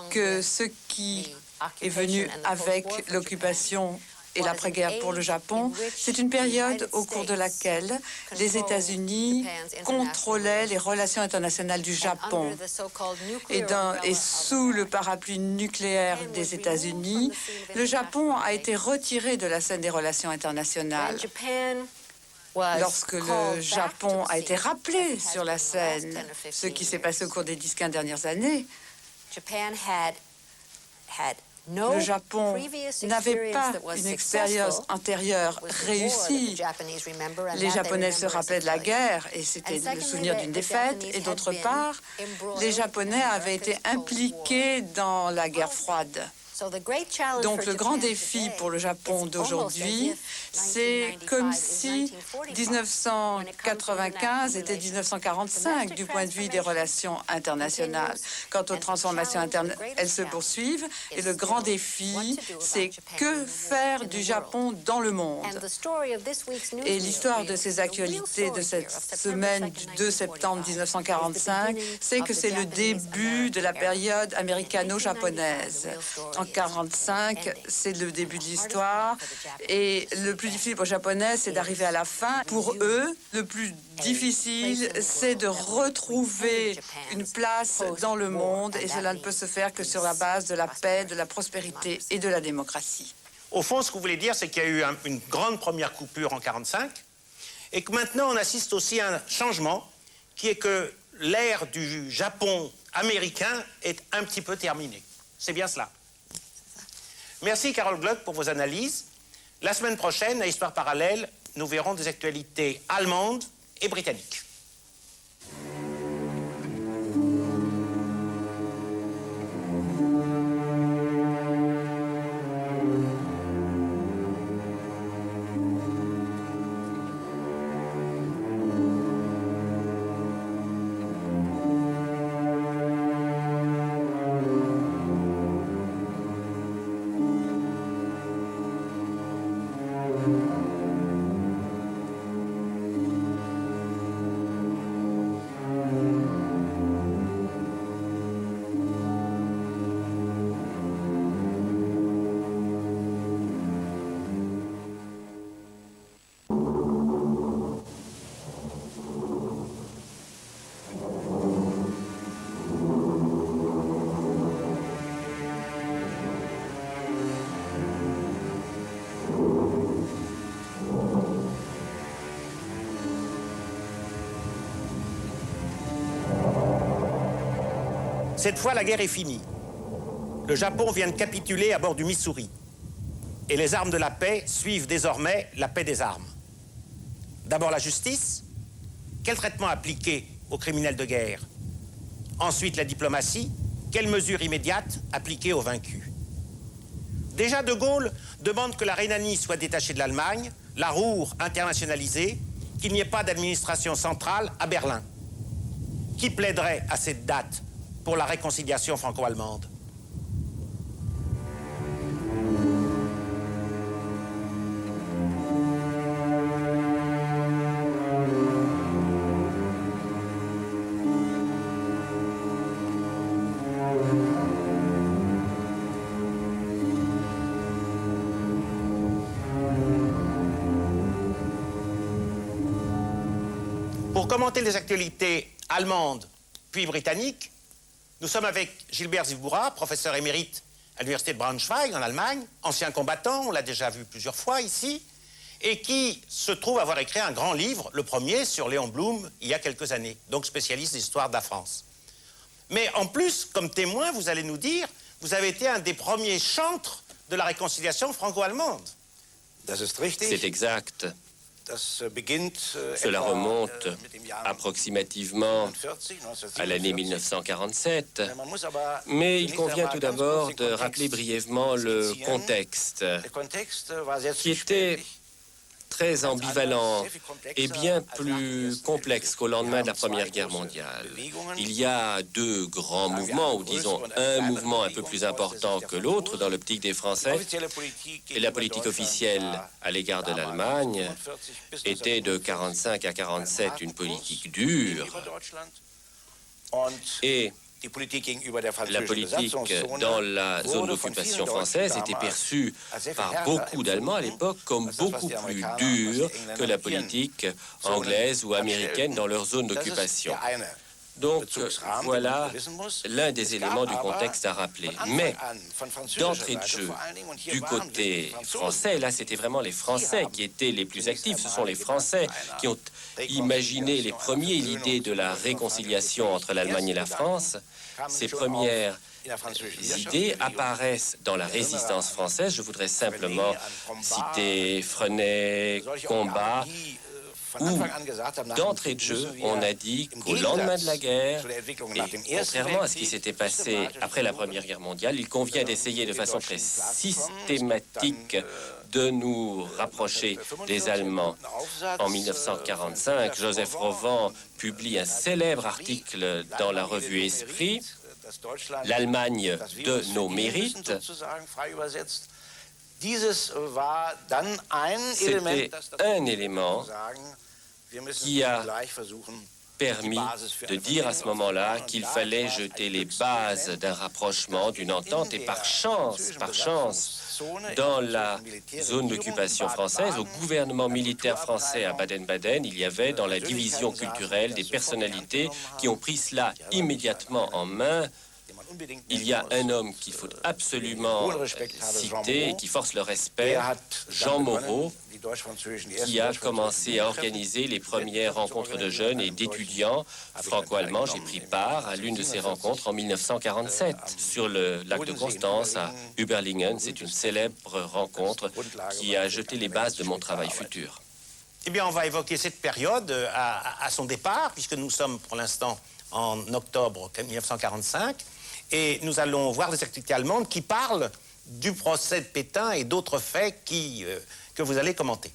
que ce qui est venu avec l'occupation et l'après-guerre pour le Japon, c'est une période au cours de laquelle les États-Unis contrôlaient les relations internationales du Japon. Et sous le parapluie nucléaire des États-Unis, le Japon a été retiré de la scène des relations internationales. Lorsque le Japon a été rappelé sur la scène, ce qui s'est passé au cours des 10-15 dernières années, le Japon n'avait pas une expérience antérieure réussie. Les Japonais se rappelaient de la guerre et c'était le souvenir d'une défaite. Et d'autre part, les Japonais avaient été impliqués dans la guerre froide. Donc le grand défi pour le Japon d'aujourd'hui, c'est comme si 1995 était 1945 du point de vue des relations internationales. Quant aux transformations internes, elles se poursuivent et le grand défi, c'est que faire du Japon dans le monde. Et l'histoire de ces actualités de cette semaine du 2 septembre 1945, c'est que c'est le début de la période américano-japonaise. En 1945, c'est le début de l'histoire. Et le plus difficile pour les Japonais, c'est d'arriver à la fin. Pour eux, le plus difficile, c'est de retrouver une place dans le monde. Et cela ne peut se faire que sur la base de la paix, de la prospérité et de la démocratie. Au fond, ce que vous voulez dire, c'est qu'il y a eu une grande première coupure en 1945 et que maintenant, on assiste aussi à un changement qui est que l'ère du Japon américain est un petit peu terminée. C'est bien cela. Merci, Carole Gluck, pour vos analyses. La semaine prochaine, à Histoire parallèle, nous verrons des actualités allemandes et britanniques. Cette fois, la guerre est finie. Le Japon vient de capituler à bord du Missouri. Et les armes de la paix suivent désormais la paix des armes. D'abord la justice. Quel traitement appliquer aux criminels de guerre? Ensuite la diplomatie. Quelles mesures immédiates appliquer aux vaincus? Déjà, De Gaulle demande que la Rhénanie soit détachée de l'Allemagne, la Ruhr internationalisée, qu'il n'y ait pas d'administration centrale à Berlin. Qui plaiderait à cette date pour la réconciliation franco-allemande? Pour commenter les actualités allemandes puis britanniques, nous sommes avec Gilbert Ziboura, professeur émérite à l'université de Braunschweig en Allemagne, ancien combattant, on l'a déjà vu plusieurs fois ici, et qui se trouve avoir écrit un grand livre, le premier sur Léon Blum, il y a quelques années, donc spécialiste d'histoire de la France. Mais en plus, comme témoin, vous allez nous dire, vous avez été un des premiers chantres de la réconciliation franco-allemande. C'est exact. Cela remonte approximativement à l'année 1947, mais il convient tout d'abord de rappeler brièvement le contexte, qui était très ambivalent et bien plus complexe qu'au lendemain de la Première Guerre mondiale. Il y a deux grands mouvements, ou disons un mouvement un peu plus important que l'autre dans l'optique des Français. Et la politique officielle à l'égard de l'Allemagne était de 1945 à 1947 une politique dure. Et la politique dans la zone d'occupation française était perçue par beaucoup d'Allemands à l'époque comme beaucoup plus dure que la politique anglaise ou américaine dans leur zone d'occupation. Donc, voilà l'un des éléments du contexte à rappeler. Mais, d'entrée de jeu, du côté français, là, c'était vraiment les Français qui étaient les plus actifs. Ce sont les Français qui ont imaginé les premiers l'idée de la réconciliation entre l'Allemagne et la France. Ces premières idées apparaissent dans la résistance française. Je voudrais simplement citer Freinet, Combat, où, d'entrée de jeu, on a dit qu'au lendemain de la guerre, et contrairement à ce qui s'était passé après la Première Guerre mondiale, il convient d'essayer de façon très systématique de nous rapprocher des Allemands. En 1945, Joseph Rowan publie un célèbre article dans la revue Esprit, L'Allemagne de nos mérites. C'était un élément qui a permis de dire à ce moment-là qu'il fallait jeter les bases d'un rapprochement, d'une entente, et par chance, dans la zone d'occupation française, au gouvernement militaire français à Baden-Baden, il y avait dans la division culturelle des personnalités qui ont pris cela immédiatement en main. Il y a un homme qu'il faut absolument citer et qui force le respect, Jean Moreau, qui a commencé à organiser les premières rencontres de jeunes et d'étudiants franco-allemands. J'ai pris part à l'une de ces rencontres en 1947 sur le lac de Constance à Überlingen. C'est une célèbre rencontre qui a jeté les bases de mon travail futur. Eh bien, on va évoquer cette période à son départ, puisque nous sommes pour l'instant en octobre 1945. Et nous allons voir des activités allemandes qui parlent du procès de Pétain et d'autres faits que vous allez commenter.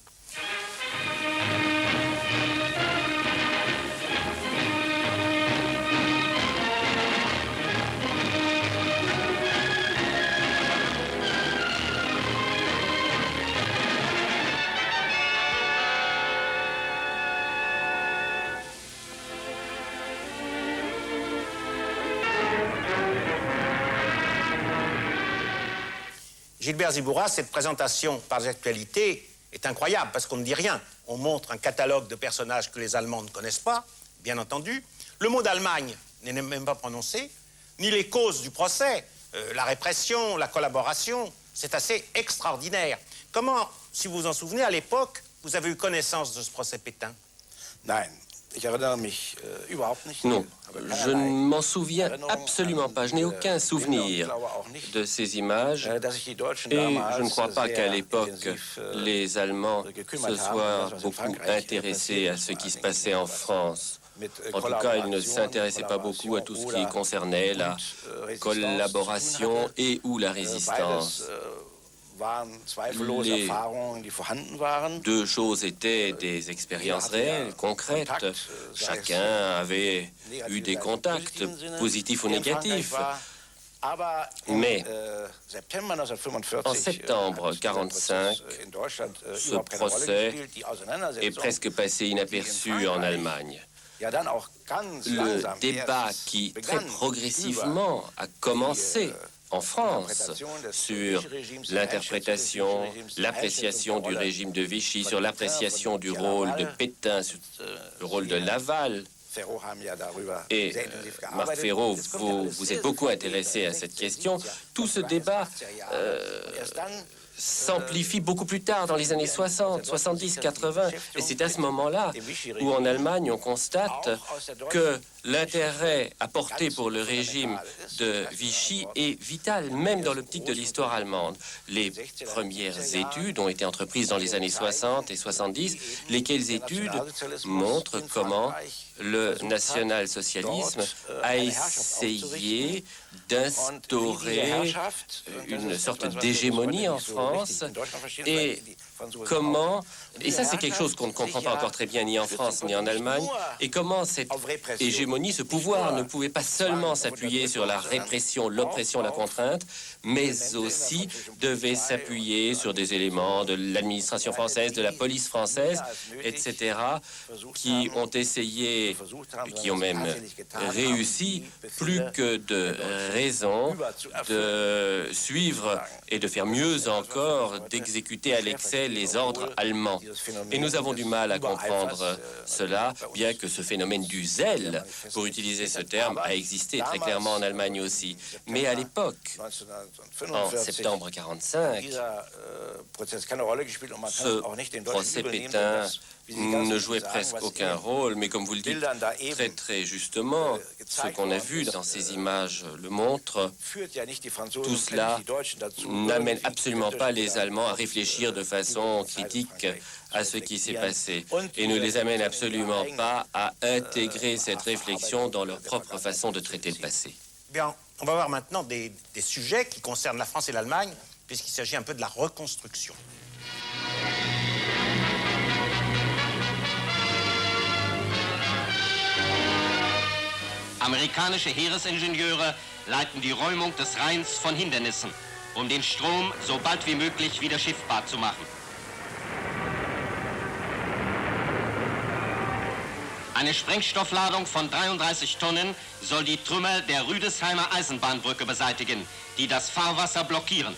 Gilbert Ziboura, cette présentation par les actualités est incroyable parce qu'on ne dit rien. On montre un catalogue de personnages que les Allemands ne connaissent pas, bien entendu. Le mot d'Allemagne n'est même pas prononcé, ni les causes du procès, la répression, la collaboration. C'est assez extraordinaire. Comment, si vous vous en souvenez, à l'époque, vous avez eu connaissance de ce procès Pétain? Non, je ne m'en souviens absolument pas. Je n'ai aucun souvenir de ces images. Et je ne crois pas qu'à l'époque, les Allemands se soient beaucoup intéressés à ce qui se passait en France. En tout cas, ils ne s'intéressaient pas beaucoup à tout ce qui concernait la collaboration et ou la résistance. Les deux choses étaient des expériences réelles, concrètes. Chacun avait eu des contacts, positifs ou négatifs. Mais en septembre 1945, ce procès est presque passé inaperçu en Allemagne. Le débat qui, très progressivement, a commencé en France sur l'interprétation, l'appréciation du régime de Vichy, sur l'appréciation du rôle de Pétain, sur le rôle de Laval. Et Marc Ferraud, vous êtes beaucoup intéressé à cette question. Tout ce débat s'amplifie beaucoup plus tard, dans les années 60, 70, 80. Et c'est à ce moment-là où, en Allemagne, on constate que l'intérêt apporté pour le régime de Vichy est vital, même dans l'optique de l'histoire allemande. Les premières études ont été entreprises dans les années 60 et 70, lesquelles études montrent comment le national-socialisme a essayé d'instaurer une sorte d'hégémonie en France et comment, et ça c'est quelque chose qu'on ne comprend pas encore très bien ni en France ni en Allemagne, et comment cette hégémonie, ce pouvoir ne pouvait pas seulement s'appuyer sur la répression, l'oppression, la contrainte, mais aussi devait s'appuyer sur des éléments de l'administration française, de la police française, etc., qui ont essayé, qui ont même réussi, plus que de raison, de suivre et de faire mieux encore, d'exécuter à l'excès les ordres allemands. Et nous avons du mal à comprendre cela, bien que ce phénomène du zèle, pour utiliser ce terme, a existé très clairement en Allemagne aussi. Mais à l'époque, en septembre 1945, ce procès Pétain ne jouait presque aucun rôle, mais comme vous le dites très très justement, ce qu'on a vu dans ces images le montre, tout cela n'amène absolument pas les Allemands à réfléchir de façon critique à ce qui s'est passé et ne les amène absolument pas à intégrer cette réflexion dans leur propre façon de traiter le passé. Bien, on va voir maintenant des sujets qui concernent la France et l'Allemagne, puisqu'il s'agit un peu de la reconstruction. Amerikanische Heeresingenieure leiten die Räumung des Rheins von Hindernissen, den Strom so bald wie möglich wieder schiffbar zu machen. Eine Sprengstoffladung von 33 Tonnen soll die Trümmer der Rüdesheimer Eisenbahnbrücke beseitigen, die das Fahrwasser blockieren.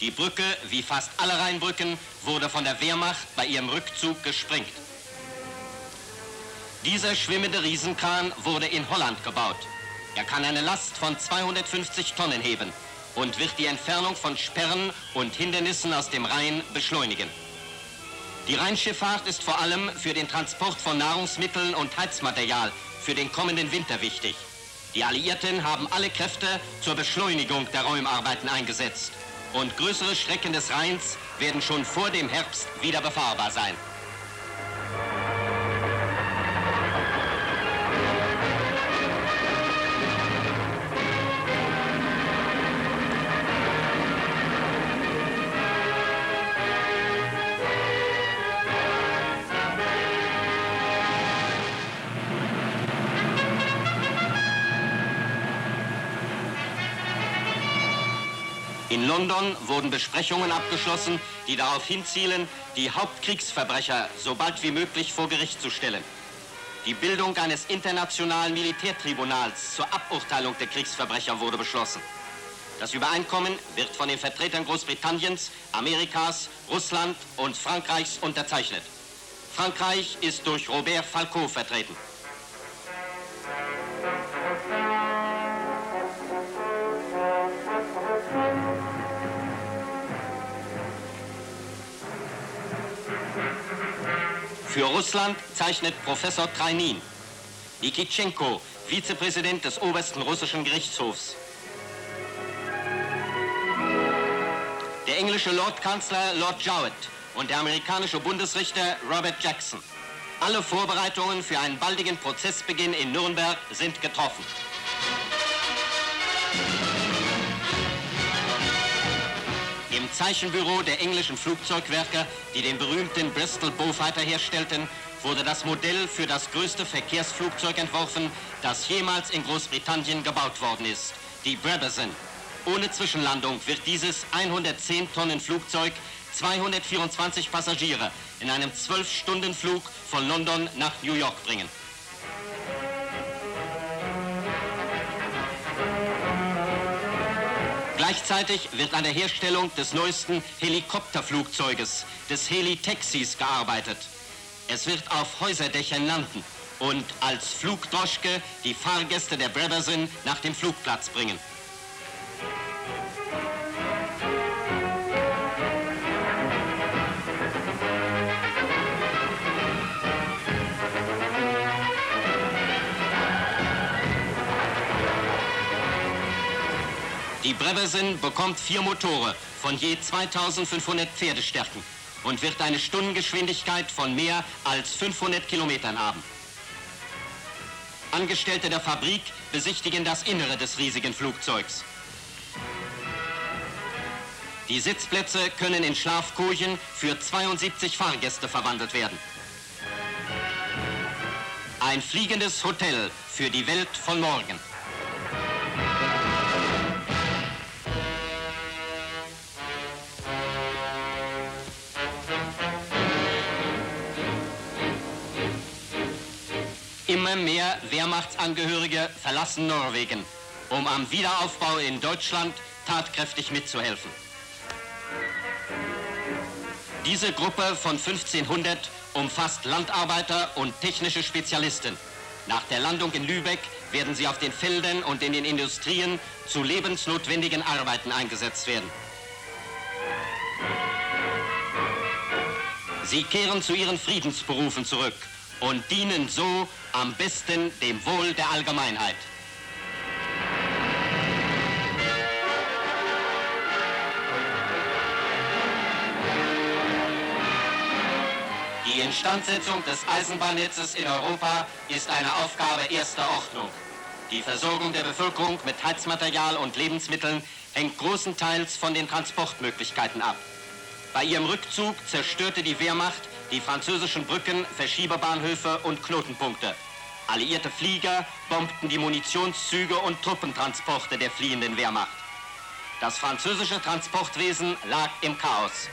Die Brücke, wie fast alle Rheinbrücken, wurde von der Wehrmacht bei ihrem Rückzug gesprengt. Dieser schwimmende Riesenkran wurde in Holland gebaut. Er kann eine Last von 250 Tonnen heben und wird die Entfernung von Sperren und Hindernissen aus dem Rhein beschleunigen. Die Rheinschifffahrt ist vor allem für den Transport von Nahrungsmitteln und Heizmaterial für den kommenden Winter wichtig. Die Alliierten haben alle Kräfte zur Beschleunigung der Räumarbeiten eingesetzt. Und größere Strecken des Rheins werden schon vor dem Herbst wieder befahrbar sein. In London wurden Besprechungen abgeschlossen, die darauf hinzielen, die Hauptkriegsverbrecher so bald wie möglich vor Gericht zu stellen. Die Bildung eines internationalen Militärtribunals zur Aburteilung der Kriegsverbrecher wurde beschlossen. Das Übereinkommen wird von den Vertretern Großbritanniens, Amerikas, Russland und Frankreichs unterzeichnet. Frankreich ist durch Robert Falcot vertreten. Für Russland zeichnet Professor Trainin, Nikitschenko, Vizepräsident des obersten russischen Gerichtshofs. Der englische Lordkanzler Lord Jowett und der amerikanische Bundesrichter Robert Jackson. Alle Vorbereitungen für einen baldigen Prozessbeginn in Nürnberg sind getroffen. Im Zeichenbüro der englischen Flugzeugwerke, die den berühmten Bristol Beaufighter herstellten, wurde das Modell für das größte Verkehrsflugzeug entworfen, das jemals in Großbritannien gebaut worden ist, die Brabazon. Ohne Zwischenlandung wird dieses 110-Tonnen-Flugzeug 224 Passagiere in einem 12-Stunden-Flug von London nach New York bringen. Gleichzeitig wird an der Herstellung des neuesten Helikopterflugzeuges, des Heli-Taxis, gearbeitet. Es wird auf Häuserdächern landen und als Flugdroschke die Fahrgäste der Brabazon nach dem Flugplatz bringen. Die Brabazon bekommt 4 Motore von je 2500 Pferdestärken und wird eine Stundengeschwindigkeit von mehr als 500 Kilometern haben. Angestellte der Fabrik besichtigen das Innere des riesigen Flugzeugs. Die Sitzplätze können in Schlafkojen für 72 Fahrgäste verwandelt werden. Ein fliegendes Hotel für die Welt von morgen. Immer mehr Wehrmachtsangehörige verlassen Norwegen, um am Wiederaufbau in Deutschland tatkräftig mitzuhelfen. Diese Gruppe von 1500 umfasst Landarbeiter und technische Spezialisten. Nach der Landung in Lübeck werden sie auf den Feldern und in den Industrien zu lebensnotwendigen Arbeiten eingesetzt werden. Sie kehren zu ihren Friedensberufen zurück und dienen so am besten dem Wohl der Allgemeinheit. Die Instandsetzung des Eisenbahnnetzes in Europa ist eine Aufgabe erster Ordnung. Die Versorgung der Bevölkerung mit Heizmaterial und Lebensmitteln hängt großenteils von den Transportmöglichkeiten ab. Bei ihrem Rückzug zerstörte die Wehrmacht die französischen Brücken, Verschiebebahnhöfe und Knotenpunkte. Alliierte Flieger bombten die Munitionszüge und Truppentransporte der fliehenden Wehrmacht. Das französische Transportwesen lag im Chaos.